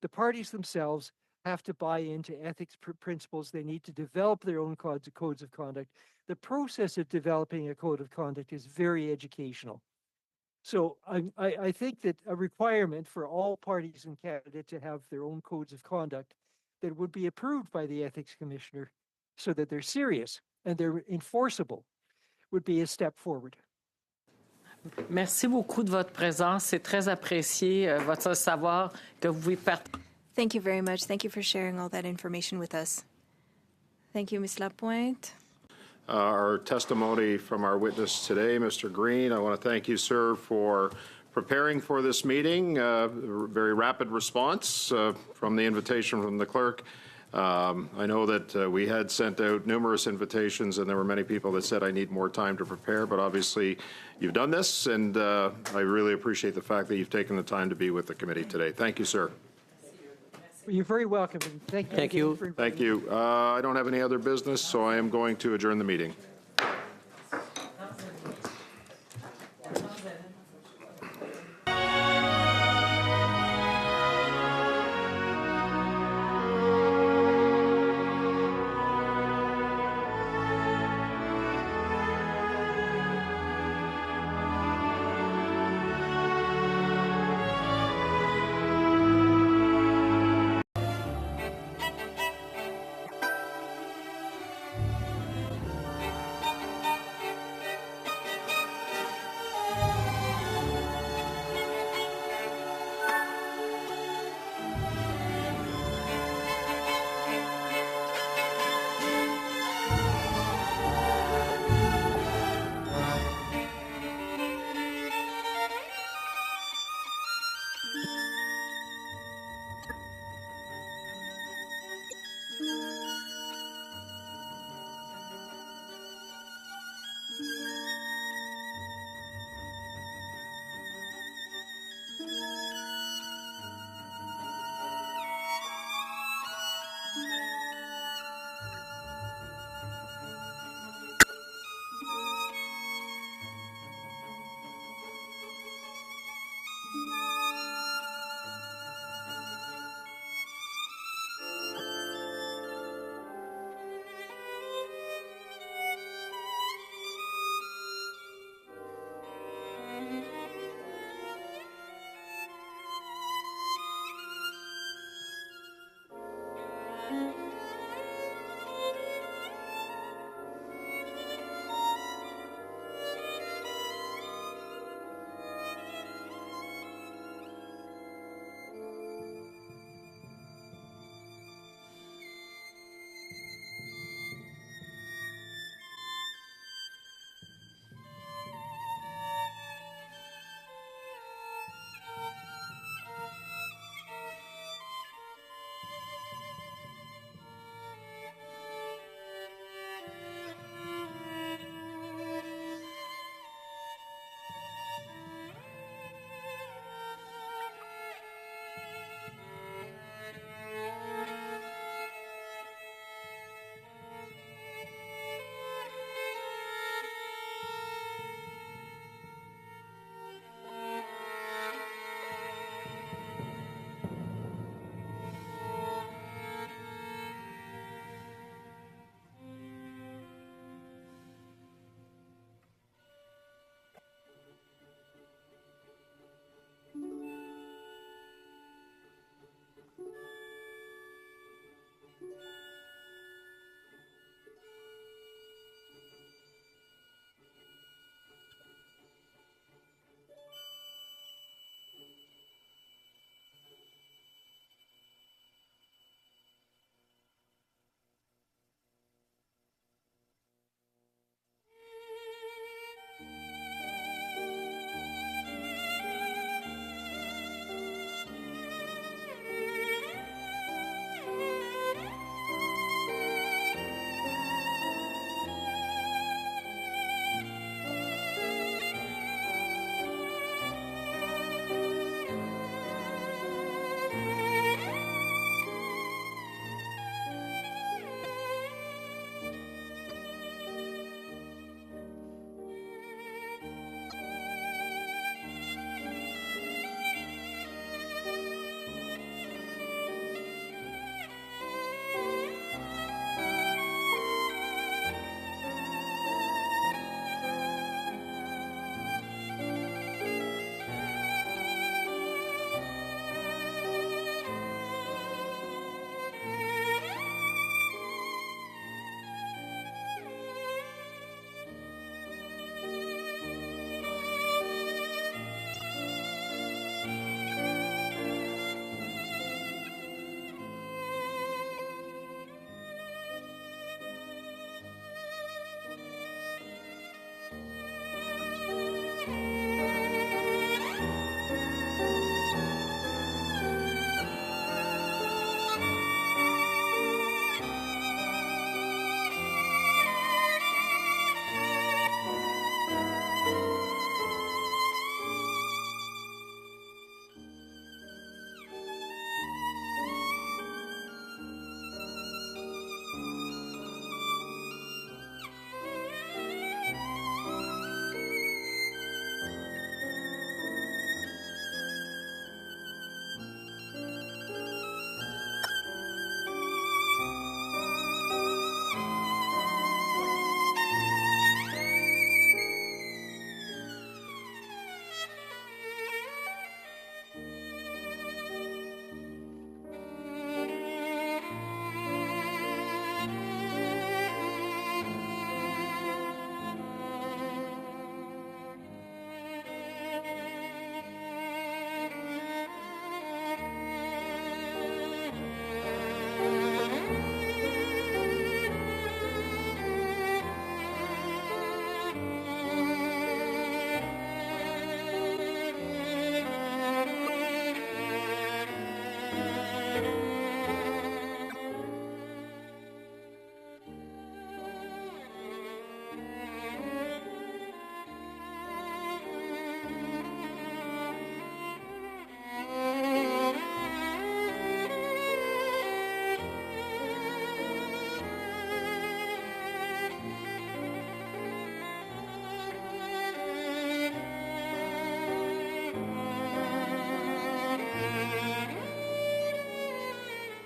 The parties themselves have to buy into ethics principles. They need to develop their own codes of conduct. The process of developing a code of conduct is very educational. So I think that a requirement for all parties in Canada to have their own codes of conduct that would be approved by the ethics commissioner so that they're serious and they're enforceable would be a step forward. Merci beaucoup de votre présence. C'est très apprécié, votre savoir que vous pouvez partager. Thank you very much. Thank you for sharing all that information with us. Thank you, Ms. Lapointe. Our testimony from our witness today, Mr. Green. I want to thank you, sir, for preparing for this meeting. Very rapid response from the invitation from the clerk. I know that we had sent out numerous invitations, and there were many people that said, I need more time to prepare, but obviously you've done this, and I really appreciate the fact that you've taken the time to be with the committee today. Thank you, sir. You're very welcome. And thank you. Thank you. I don't have any other business, so I am going to adjourn the meeting. President.